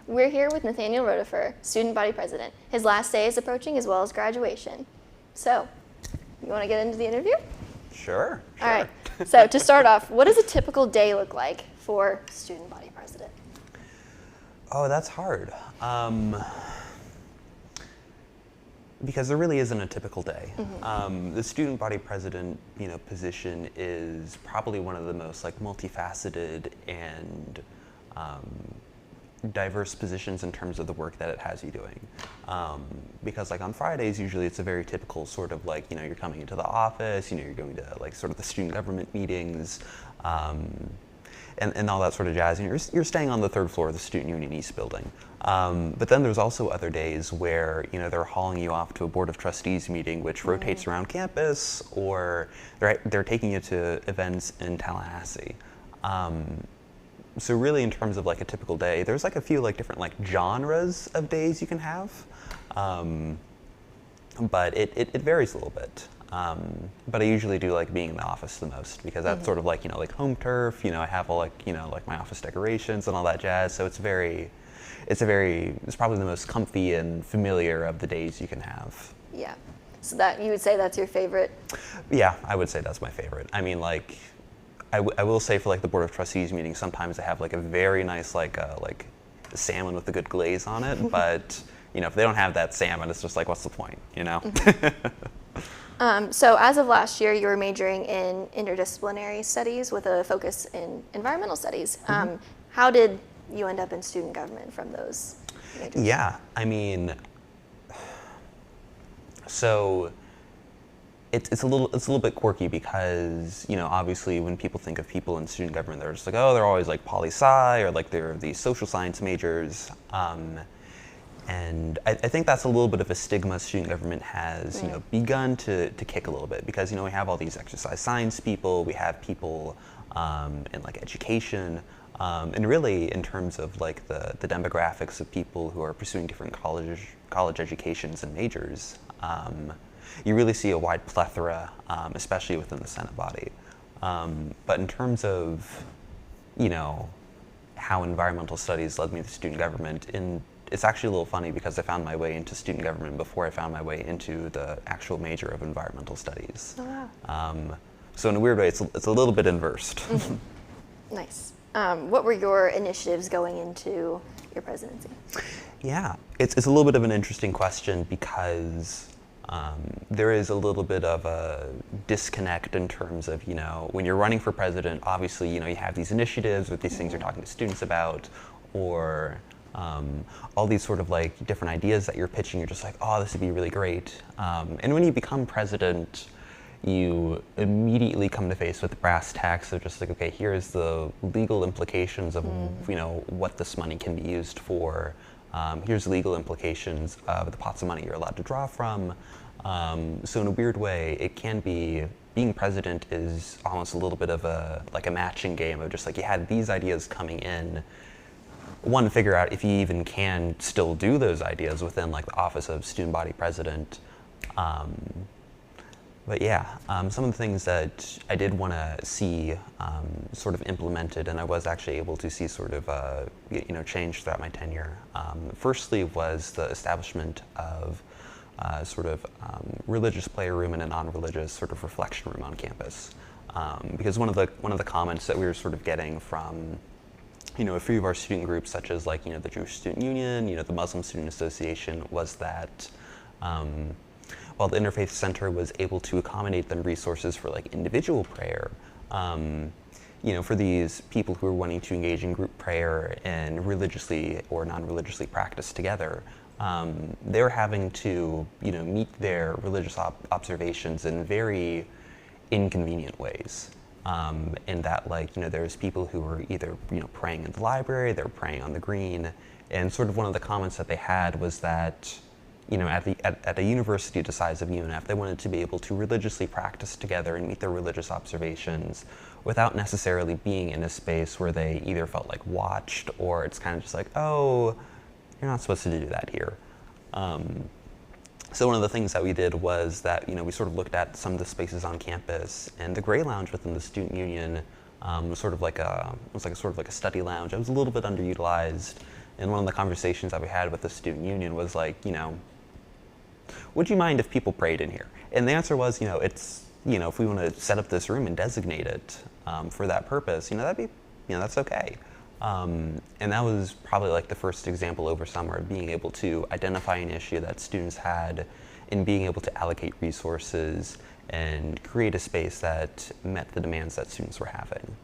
We're here with Nathaniel Rodefer, student body president. His last day is approaching as well as graduation. So, you want to get into the interview? Sure. All right. So to start off, what does a typical day look like for student body president? Oh, that's hard. Because there really isn't a typical day. Mm-hmm. The student body president, position is probably one of the most multifaceted and diverse positions in terms of the work that it has you doing. Because on Fridays, usually it's a very typical sort of you're coming into the office, you're going to sort of the student government meetings, and all that sort of jazz. And you're staying on the third floor of the Student Union East building. But then there's also other days where they're hauling you off to a Board of Trustees meeting, which rotates around campus, or they're taking you to events in Tallahassee. So really, in terms of a typical day, there's a few different genres of days you can have, but it varies a little bit. But I usually do being in the office the most, because that's sort of home turf. I have all my office decorations and all that jazz. So it's probably the most comfy and familiar of the days you can have. Yeah. So that you would say that's your favorite? Yeah, I would say that's my favorite. I mean, I will say for the Board of Trustees meeting, sometimes they have a very nice salmon with a good glaze on it. But if they don't have that salmon, it's just what's the point? So as of last year, you were majoring in interdisciplinary studies with a focus in environmental studies. How did you end up in student government from those majors? Yeah, I mean, so it's a little bit quirky, because obviously when people think of people in student government, they're just oh, they're always poli-sci, or they're these social science majors. And I think that's a little bit of a stigma student government has begun to kick a little bit, because we have all these exercise science people, we have people in education, and really in terms of the demographics of people who are pursuing different college educations and majors, you really see a wide plethora, especially within the Senate body. But in terms of how environmental studies led me to student government, it's actually a little funny, because I found my way into student government before I found my way into the actual major of environmental studies. Oh, wow. So in a weird way, it's a little bit inversed. Nice. What were your initiatives going into your presidency? Yeah, it's a little bit of an interesting question, because there is a little bit of a disconnect in terms of, when you're running for president, obviously, you have these initiatives with these things you're talking to students about, or all these sort of different ideas that you're pitching. You're just oh, this would be really great. And when you become president, you immediately come to face with the brass tacks of just okay, here's the legal implications of what this money can be used for. Here's the legal implications of the pots of money you're allowed to draw from. So in a weird way, it can be, being president is almost a little bit of a matching game of just you had these ideas coming in. One, figure out if you even can still do those ideas within the office of student body president. But yeah, some of the things that I did want to see sort of implemented, and I was actually able to see sort of change throughout my tenure. Firstly was the establishment of sort of religious playroom and a non-religious sort of reflection room on campus. Because one of the comments that we were sort of getting from a few of our student groups, such as the Jewish Student Union, the Muslim Student Association, was that while the Interfaith Center was able to accommodate them resources for individual prayer, for these people who are wanting to engage in group prayer and religiously or non-religiously practice together, they're having to meet their religious observations in very inconvenient ways. In that there's people who are either praying in the library, they're praying on the green, and sort of one of the comments that they had was that at a university the size of UNF, they wanted to be able to religiously practice together and meet their religious observations without necessarily being in a space where they either felt watched, or it's kind of just oh, you're not supposed to do that here. So one of the things that we did was that we sort of looked at some of the spaces on campus, and the Gray Lounge within the Student Union was sort of like a study lounge. It was a little bit underutilized, And one of the conversations that we had with the student union was like, would you mind if people prayed in here? And the answer was, it's, if we want to set up this room and designate it for that purpose, that'd be, that's okay. And that was probably like the first example over summer of being able to identify an issue that students had and being able to allocate resources and create a space that met the demands that students were having.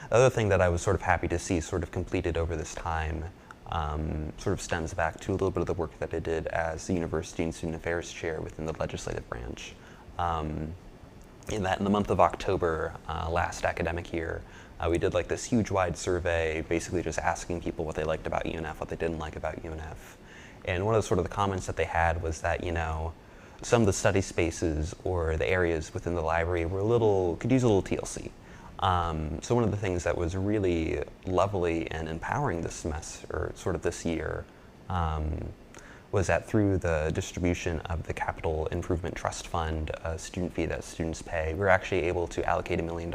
The other thing that I was sort of happy to see sort of completed over this time sort of stems back to a little bit of the work that I did as the University and Student Affairs Chair within the legislative branch. In the month of October last academic year, we did like this huge wide survey, basically just asking people what they liked about UNF, what they didn't like about UNF. And one of the sort of the comments that they had was that, some of the study spaces or the areas within the library were could use a little TLC. So one of the things that was really lovely and empowering this semester, or sort of this year, was that through the distribution of the Capital Improvement Trust Fund, a student fee that students pay, we were actually able to allocate $1 million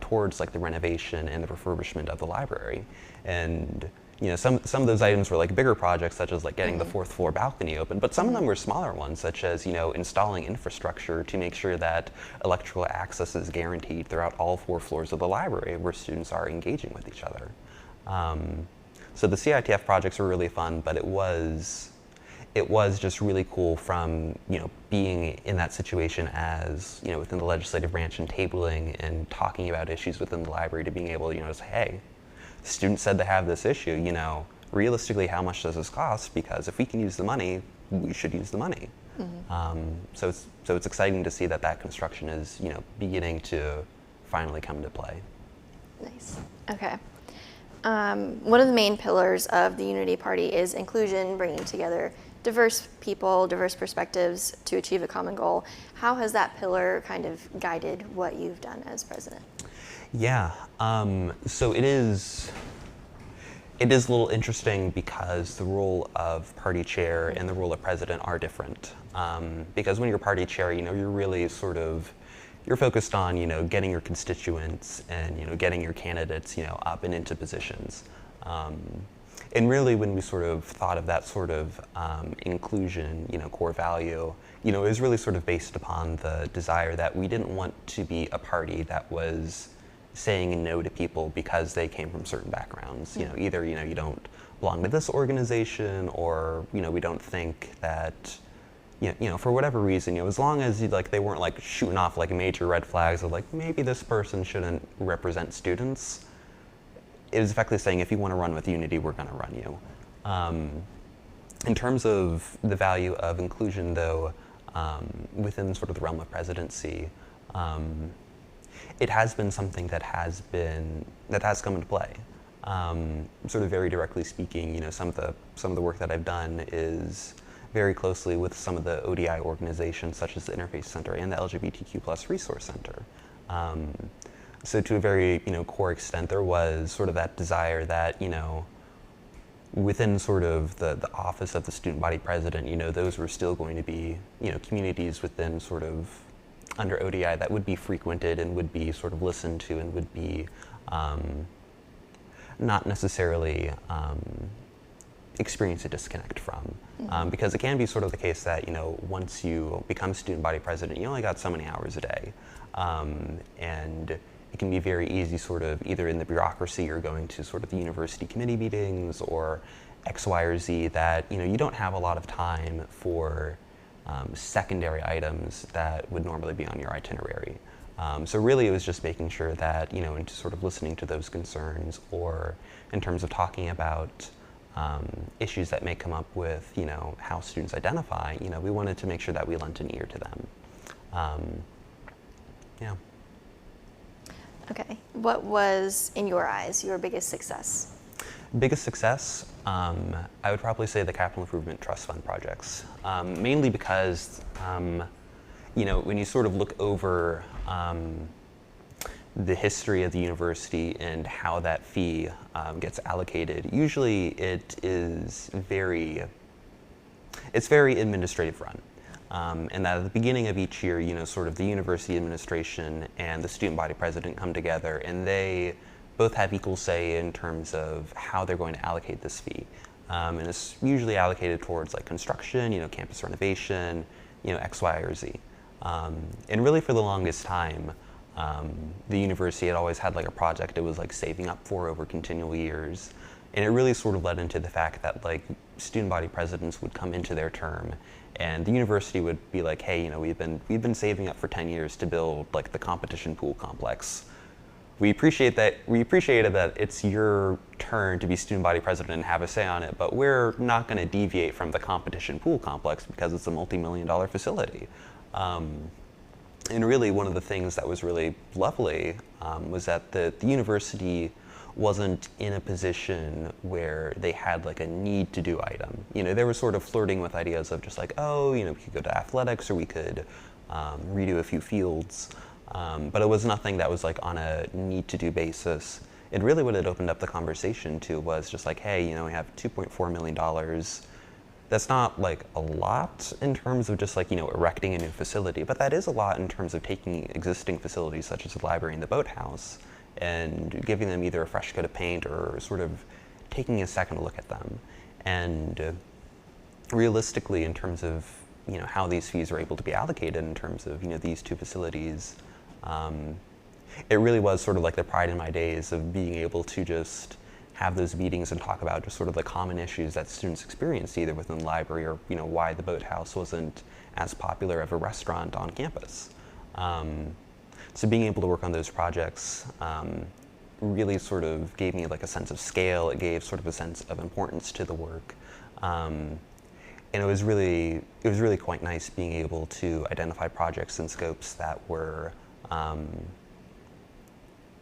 towards like the renovation and the refurbishment of the library. And some of those items were like bigger projects, such as like getting the 4th floor balcony open, but some of them were smaller ones, such as installing infrastructure to make sure that electrical access is guaranteed throughout all 4 floors of the library where students are engaging with each other. So the CITF projects were really fun, but it was just really cool from being in that situation as within the legislative branch and tabling and talking about issues within the library to being able to say, hey, students said they have this issue, realistically, how much does this cost? Because if we can use the money, we should use the money. So it's exciting to see that construction is, beginning to finally come into play. Nice. Okay. One of the main pillars of the Unity Party is inclusion, bringing together diverse people, diverse perspectives to achieve a common goal. How has that pillar kind of guided what you've done as president? Yeah, so it is a little interesting because the role of party chair and the role of president are different. Because when you're party chair, you're really you're focused on, getting your constituents and, getting your candidates, up and into positions. And really when we sort of thought of that sort of inclusion, core value, it was really sort of based upon the desire that we didn't want to be a party that was saying no to people because they came from certain backgrounds. Either, you don't belong to this organization, or, we don't think that, for whatever reason, as long as they weren't like shooting off like major red flags of like, maybe this person shouldn't represent students. It was effectively saying, if you want to run with Unity, we're going to run you. In terms of the value of inclusion, though, within sort of the realm of presidency, it has been something that has come into play. Sort of very directly speaking, some of the work that I've done is very closely with some of the ODI organizations, such as the Interfaith Center and the LGBTQ+ Resource Center. So to a very core extent, there was sort of that desire that within sort of the office of the student body president, those were still going to be communities within sort of under ODI that would be frequented and would be sort of listened to and would be not necessarily experience a disconnect from. Because it can be sort of the case that, once you become student body president, you only got so many hours a day. And it can be very easy sort of either in the bureaucracy or going to sort of the university committee meetings or X, Y, or Z that, you don't have a lot of time for secondary items that would normally be on your itinerary. So really it was just making sure that, into sort of listening to those concerns, or in terms of talking about issues that may come up with, how students identify, we wanted to make sure that we lent an ear to them. Yeah. Okay. What was, in your eyes, your biggest success? Biggest success, I would probably say the Capital Improvement Trust Fund projects, mainly because, when you sort of look over the history of the university and how that fee gets allocated, usually it's very administrative run. And that at the beginning of each year, sort of the university administration and the student body president come together and they both have equal say in terms of how they're going to allocate this fee. And it's usually allocated towards like construction, campus renovation, X, Y, or Z. And really for the longest time, the university had always had like a project it was like saving up for over continual years. And it really sort of led into the fact that like student body presidents would come into their term and the university would be like, hey, we've been saving up for 10 years to build like the competition pool complex. We appreciated that it's your turn to be student body president and have a say on it, but we're not going to deviate from the competition pool complex because it's a multi-million-dollar facility. And really one of the things that was really lovely was that the university wasn't in a position where they had like a need to do item. They were sort of flirting with ideas of just like, oh, we could go to athletics or we could redo a few fields. But it was nothing that was like on a need to do basis. And really what it opened up the conversation to was just like, hey, we have $2.4 million. That's not like a lot in terms of just like, erecting a new facility, but that is a lot in terms of taking existing facilities such as the library and the boathouse and giving them either a fresh coat of paint or sort of taking a second look at them. And realistically, in terms of how these fees are able to be allocated in terms of these two facilities, it really was sort of like the pride in my days of being able to just have those meetings and talk about just sort of the common issues that students experienced either within the library or why the boathouse wasn't as popular of a restaurant on campus. So being able to work on those projects really sort of gave me like a sense of scale. It gave sort of a sense of importance to the work. And it was really quite nice being able to identify projects and scopes that were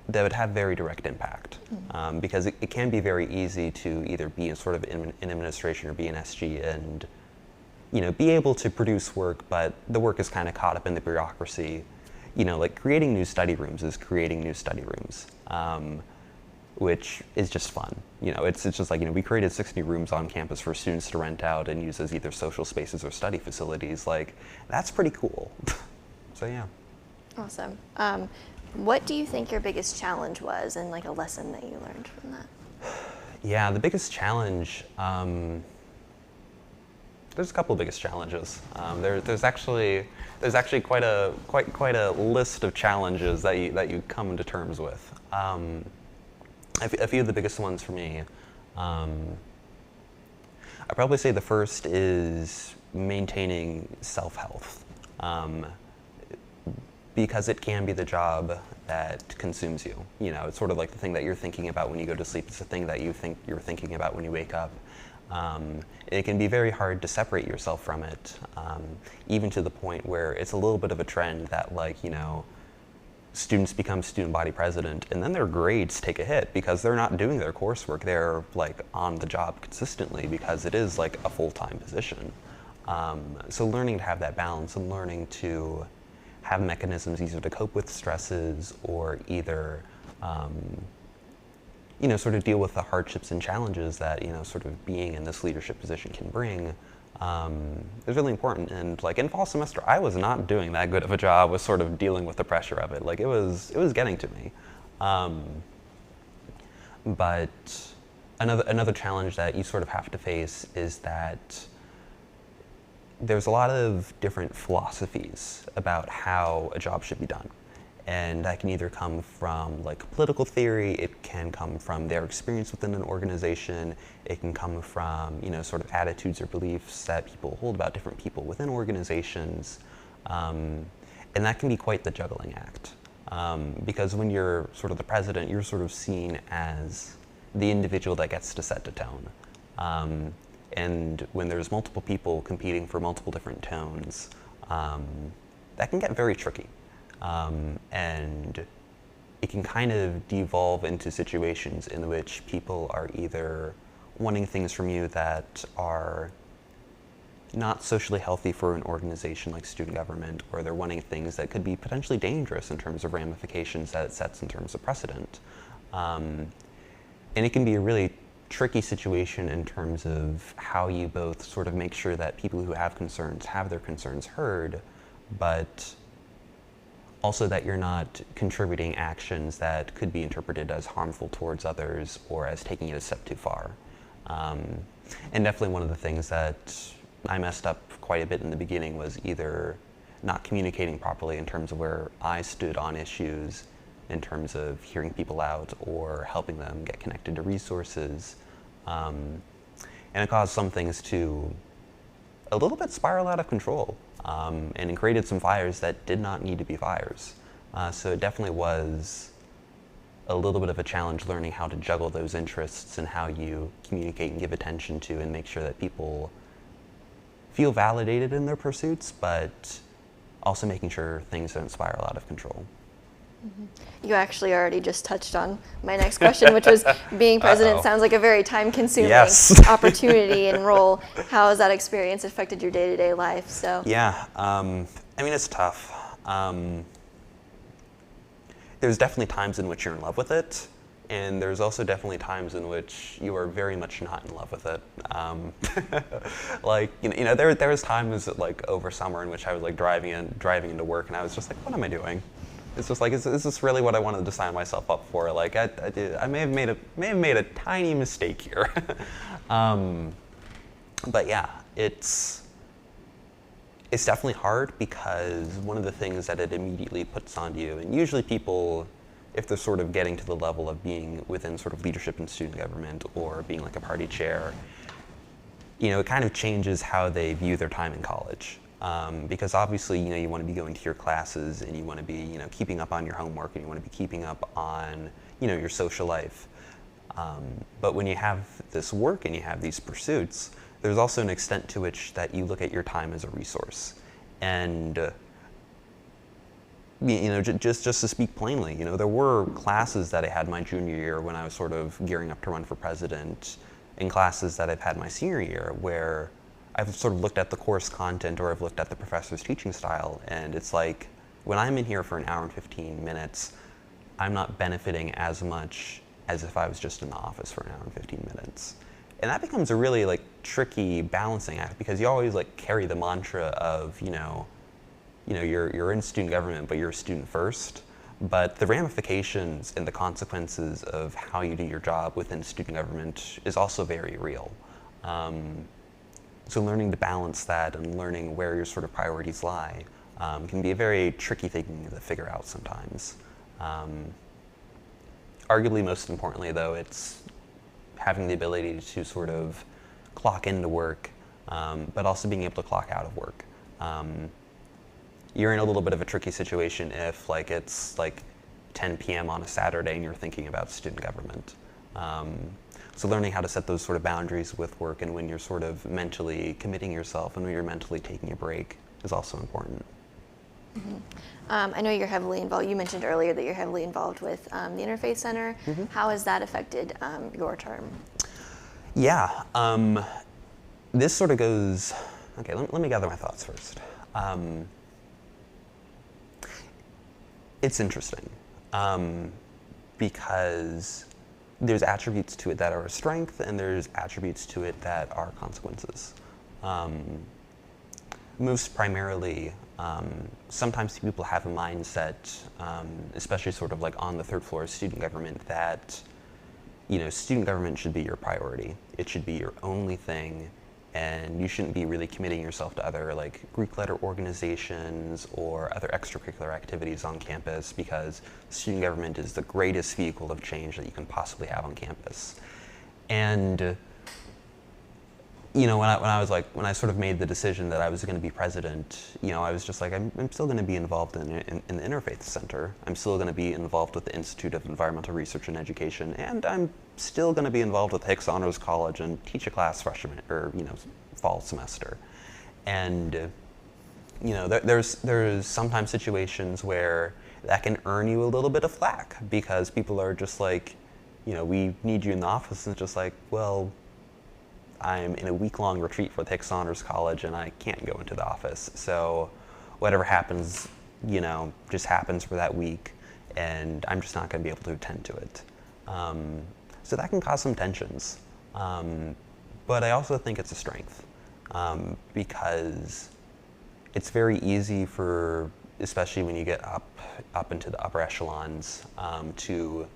that would have very direct impact. Because it can be very easy to either be in sort of in administration or be in SG and be able to produce work, but the work is kind of caught up in the bureaucracy. Like creating new study rooms is creating new study rooms, which is just fun. It's just like, we created 60 rooms on campus for students to rent out and use as either social spaces or study facilities. Like, that's pretty cool. So yeah. Awesome. What do you think your biggest challenge was and like a lesson that you learned from that? Yeah, the biggest challenge, there's a couple of biggest challenges. There's actually quite a list of challenges that you come to terms with. A few of the biggest ones for me. I'd probably say the first is maintaining self-health, because it can be the job that consumes you. It's sort of like the thing that you're thinking about when you go to sleep. It's the thing that you're thinking about when you wake up. It can be very hard to separate yourself from it, even to the point where it's a little bit of a trend that like, students become student body president and then their grades take a hit because they're not doing their coursework. They're like on the job consistently because it is like a full-time position. So learning to have that balance and learning to have mechanisms either to cope with stresses or either sort of deal with the hardships and challenges that, sort of being in this leadership position can bring, is really important. And like in fall semester, I was not doing that good of a job with sort of dealing with the pressure of it. Like it was getting to me. But another challenge that you sort of have to face is that there's a lot of different philosophies about how a job should be done. And that can either come from like political theory, it can come from their experience within an organization, it can come from, sort of attitudes or beliefs that people hold about different people within organizations. And that can be quite the juggling act. Because when you're sort of the president, you're sort of seen as the individual that gets to set the tone. And when there's multiple people competing for multiple different tones, that can get very tricky. And it can kind of devolve into situations in which people are either wanting things from you that are not socially healthy for an organization like student government, or they're wanting things that could be potentially dangerous in terms of ramifications that it sets in terms of precedent. And it can be a really tricky situation in terms of how you both sort of make sure that people who have concerns have their concerns heard, but Also that you're not contributing actions that could be interpreted as harmful towards others or as taking it a step too far. And definitely one of the things that I messed up quite a bit in the beginning was either not communicating properly in terms of where I stood on issues, in terms of hearing people out or helping them get connected to resources. And it caused some things to a little bit spiral out of control, and it created some fires that did not need to be fires. So it definitely was a little bit of a challenge learning how to juggle those interests and how you communicate and give attention to and make sure that people feel validated in their pursuits, but also making sure things don't spiral out of control. You actually already just touched on my next question, which was being president sounds like a very time-consuming opportunity and role. How has that experience affected your day-to-day life? So yeah, I mean, it's tough. There's definitely times in which you're in love with it, and there's also definitely times in which you are very much not in love with it. Like, there was times like over summer in which I was like driving into work, and I was just like, what am I doing? It's just like, is this really what I wanted to sign myself up for? Like, I may have made a tiny mistake here. But yeah, it's definitely hard because one of the things that it immediately puts on you, and usually people, if they're sort of getting to the level of being within sort of leadership in student government or being like a party chair, it kind of changes how they view their time in college. Because obviously, you want to be going to your classes and you want to be, keeping up on your homework and you want to be keeping up on, your social life. But when you have this work and you have these pursuits, there's also an extent to which that you look at your time as a resource. And, just to speak plainly, there were classes that I had my junior year when I was sort of gearing up to run for president, and classes that I've had my senior year where I've sort of looked at the course content or I've looked at the professor's teaching style, and it's like, when I'm in here for an hour and 15 minutes, I'm not benefiting as much as if I was just in the office for an hour and 15 minutes. And that becomes a really like tricky balancing act because you always like carry the mantra of, you're in student government, but you're a student first. But the ramifications and the consequences of how you do your job within student government is also very real. So learning to balance that and learning where your sort of priorities lie can be a very tricky thing to figure out sometimes. Arguably most importantly though, it's having the ability to sort of clock into work, but also being able to clock out of work. You're in a little bit of a tricky situation if it's 10 p.m. on a Saturday and you're thinking about student government. So learning how to set those sort of boundaries with work and when you're sort of mentally committing yourself and when you're mentally taking a break is also important. Mm-hmm. I know you're heavily involved. You mentioned earlier that you're heavily involved with the Interfaith Center. Mm-hmm. How has that affected your term? Yeah, this sort of goes, okay, let me gather my thoughts first. It's interesting because there's attributes to it that are a strength and there's attributes to it that are consequences. Most primarily, sometimes people have a mindset, especially sort of like on the third floor of student government, that student government should be your priority. It should be your only thing, and you shouldn't be really committing yourself to other like Greek letter organizations or other extracurricular activities on campus because student government is the greatest vehicle of change that you can possibly have on campus. And when I sort of made the decision that I was going to be president, I was just like, I'm still going to be involved in the Interfaith Center. I'm still going to be involved with the Institute of Environmental Research and Education, and I'm still going to be involved with Hicks Honors College and teach a class freshman or fall semester. And there's sometimes situations where that can earn you a little bit of flack because people are just like, we need you in the office, and it's just like, well, I'm in a week-long retreat for the Hicks Honors College and I can't go into the office. So whatever happens, just happens for that week and I'm just not going to be able to attend to it. So that can cause some tensions. But I also think it's a strength because it's very easy for especially when you get up into the upper echelons, to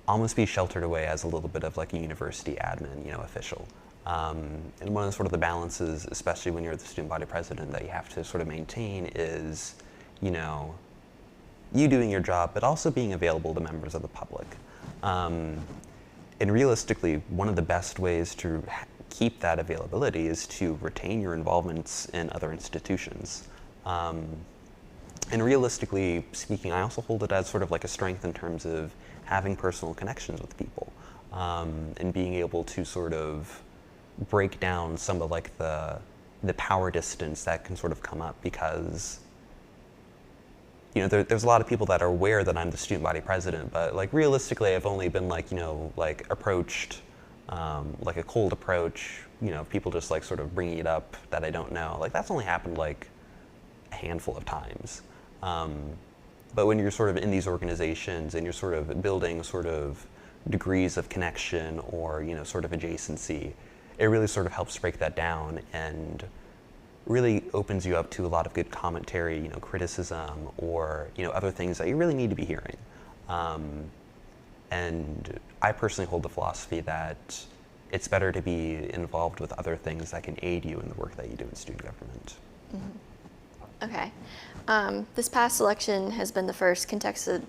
almost be sheltered away as a little bit of like a university admin, official. And one of the sort of the balances, especially when you're the student body president, that you have to sort of maintain is, you doing your job, but also being available to members of the public. And realistically, one of the best ways to keep that availability is to retain your involvements in other institutions. And realistically speaking, I also hold it as sort of like a strength in terms of having personal connections with people, and being able to sort of break down some of like the power distance that can sort of come up, because there's a lot of people that are aware that I'm the student body president, but like realistically I've only been like like approached, like a cold approach, people just like sort of bringing it up that I don't know, like that's only happened like a handful of times. But when you're sort of in these organizations and you're sort of building sort of degrees of connection or sort of adjacency, it really sort of helps break that down and really opens you up to a lot of good commentary, criticism, or other things that you really need to be hearing. And I personally hold the philosophy that it's better to be involved with other things that can aid you in the work that you do in student government. Mm-hmm. Okay. This past election has been the first contested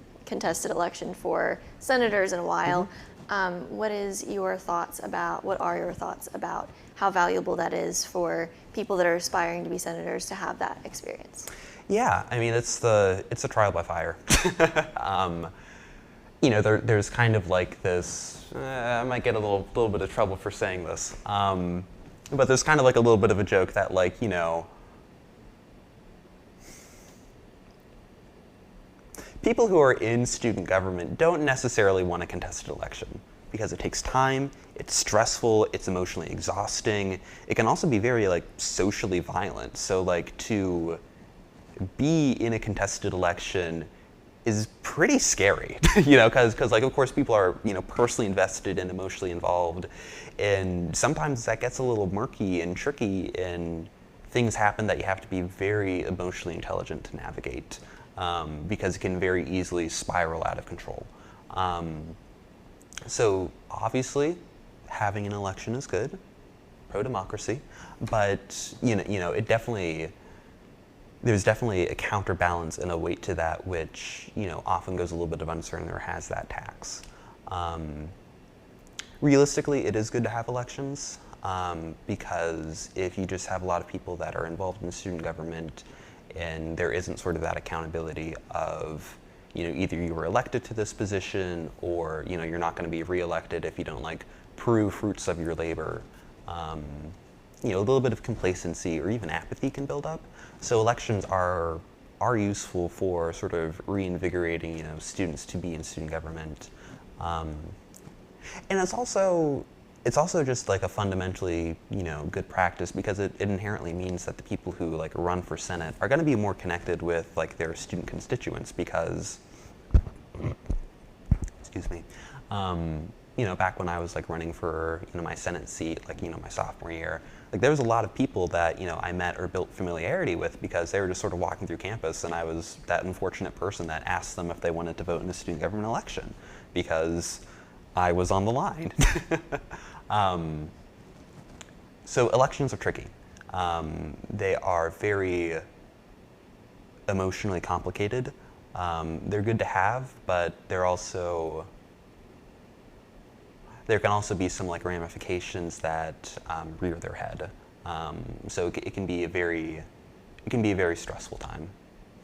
election for senators in a while. Mm-hmm. What are your thoughts about how valuable that is for people that are aspiring to be senators to have that experience? Yeah, I mean, it's a trial by fire. There's kind of like this, I might get a little bit of trouble for saying this, but there's kind of like a little bit of a joke that like, people who are in student government don't necessarily want a contested election because it takes time, it's stressful, it's emotionally exhausting. It can also be very like socially violent. So like to be in a contested election is pretty scary, because like of course people are personally invested and emotionally involved, and sometimes that gets a little murky and tricky, and things happen that you have to be very emotionally intelligent to navigate. Because it can very easily spiral out of control. So obviously, having an election is good, pro-democracy, but there's definitely a counterbalance and a weight to that, which often goes a little bit of uncertain or has that tax. Realistically, it is good to have elections, because if you just have a lot of people that are involved in student government, and there isn't sort of that accountability of, either you were elected to this position or, you're not going to be reelected if you don't like prove fruits of your labor. A little bit of complacency or even apathy can build up. So elections are useful for sort of reinvigorating, students to be in student government. And it's also just like a fundamentally, good practice, because it inherently means that the people who like run for Senate are going to be more connected with like their student constituents, because, excuse me, back when I was like running for, my Senate seat, like, my sophomore year, like there was a lot of people that, I met or built familiarity with because they were just sort of walking through campus, and I was that unfortunate person that asked them if they wanted to vote in a student government election because I was on the line. So elections are tricky. They are very emotionally complicated. They're good to have, but there can also be some like ramifications that rear their head. So it can be a very stressful time.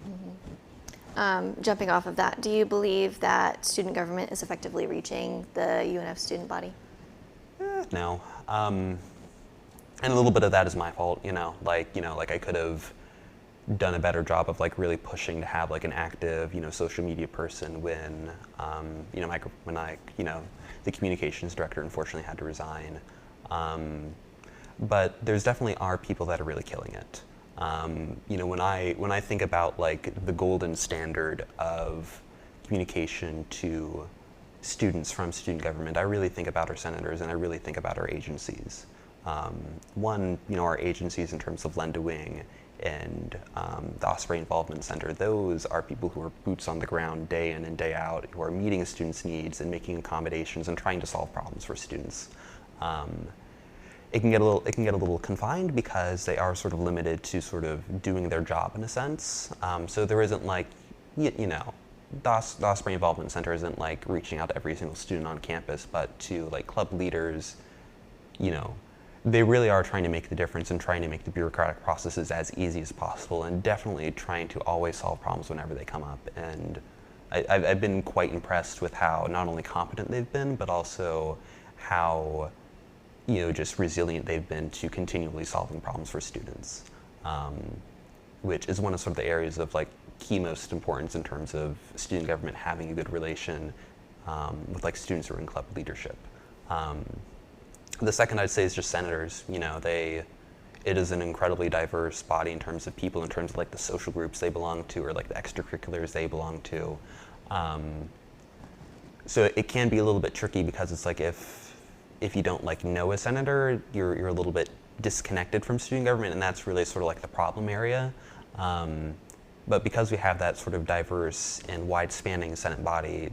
Mm-hmm. Jumping off of that, do you believe that student government is effectively reaching the UNF student body? No. And a little bit of that is my fault, like I could have done a better job of like really pushing to have like an active, social media person when, the communications director unfortunately had to resign. But there's definitely are people that are really killing it. When I think about like the golden standard of communication to students from student government, I really think about our senators and I really think about our agencies. One, our agencies in terms of Lend a Wing and the Osprey Involvement Center, those are people who are boots on the ground day in and day out, who are meeting students' needs and making accommodations and trying to solve problems for students. It can get a little confined because they are sort of limited to sort of doing their job in a sense. So there isn't like, the Osprey Involvement Center isn't like reaching out to every single student on campus, but to like club leaders, they really are trying to make the difference and trying to make the bureaucratic processes as easy as possible, and definitely trying to always solve problems whenever they come up. And I've been quite impressed with how not only competent they've been, but also how just resilient they've been to continually solving problems for students, which is one of sort of the areas of like key most importance in terms of student government having a good relation with like students who are in club leadership. The second I'd say is just senators. It is an incredibly diverse body in terms of people, in terms of like the social groups they belong to or like the extracurriculars they belong to. So it can be a little bit tricky because it's like if you don't like know a senator, you're a little bit disconnected from student government, and that's really sort of like the problem area. But because we have that sort of diverse and wide-spanning Senate body,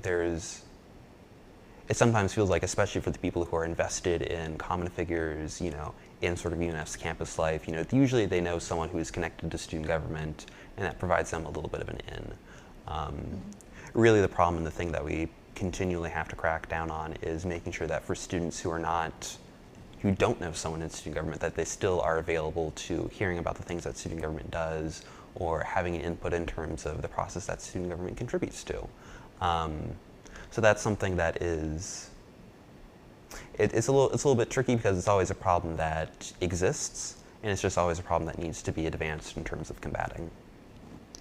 it sometimes feels like, especially for the people who are invested in common figures, in sort of UNF's campus life, usually they know someone who is connected to student government, and that provides them a little bit of an in. Really the problem and the thing that we continually have to crack down on is making sure that for students who don't know someone in student government, that they still are available to hearing about the things that student government does or having an input in terms of the process that student government contributes to. So that's something that it's a little bit tricky because it's always a problem that exists, and it's just always a problem that needs to be advanced in terms of combating.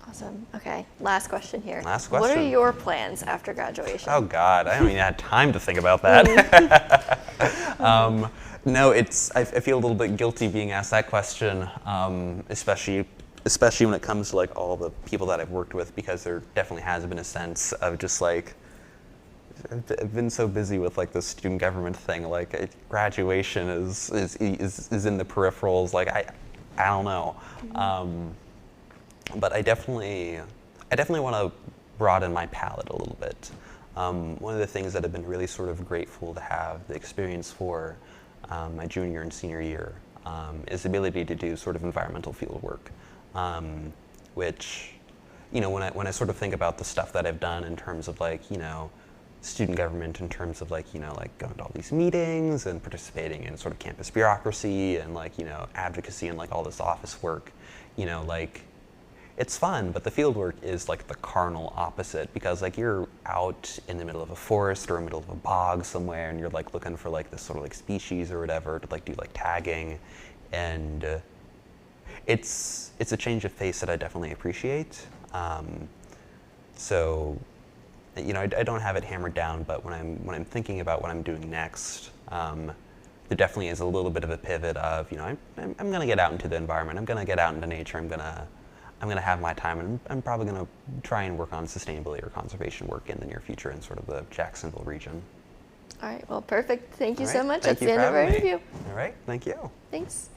Awesome. Okay, last question here. Last question. What are your plans after graduation? Oh God, I haven't even had time to think about that. No, I feel a little bit guilty being asked that question, especially when it comes to like all the people that I've worked with, because there definitely has been a sense of just like, I've been so busy with like the student government thing, like graduation is in the peripherals, like I don't know. But I definitely want to broaden my palette a little bit. One of the things that I've been really sort of grateful to have the experience for my junior and senior year is the ability to do sort of environmental field work, which, when I sort of think about the stuff that I've done in terms of like, student government, in terms of like, like going to all these meetings and participating in sort of campus bureaucracy and like, advocacy and like all this office work, like, it's fun, but the field work is like the carnal opposite, because like you're out in the middle of a forest or in the middle of a bog somewhere, and you're like looking for like this sort of like species or whatever to like do like tagging, and it's a change of pace that I definitely appreciate. So, I don't have it hammered down, but when I'm thinking about what I'm doing next, there definitely is a little bit of a pivot of, I'm going to get out into the environment, I'm going to get out into nature, I'm going to have my time, and I'm probably going to try and work on sustainability or conservation work in the near future in sort of the Jacksonville region. All right, well, perfect. Thank you All so right, much. thank That's you the end for of our having me. interview. All right, thank you. Thanks.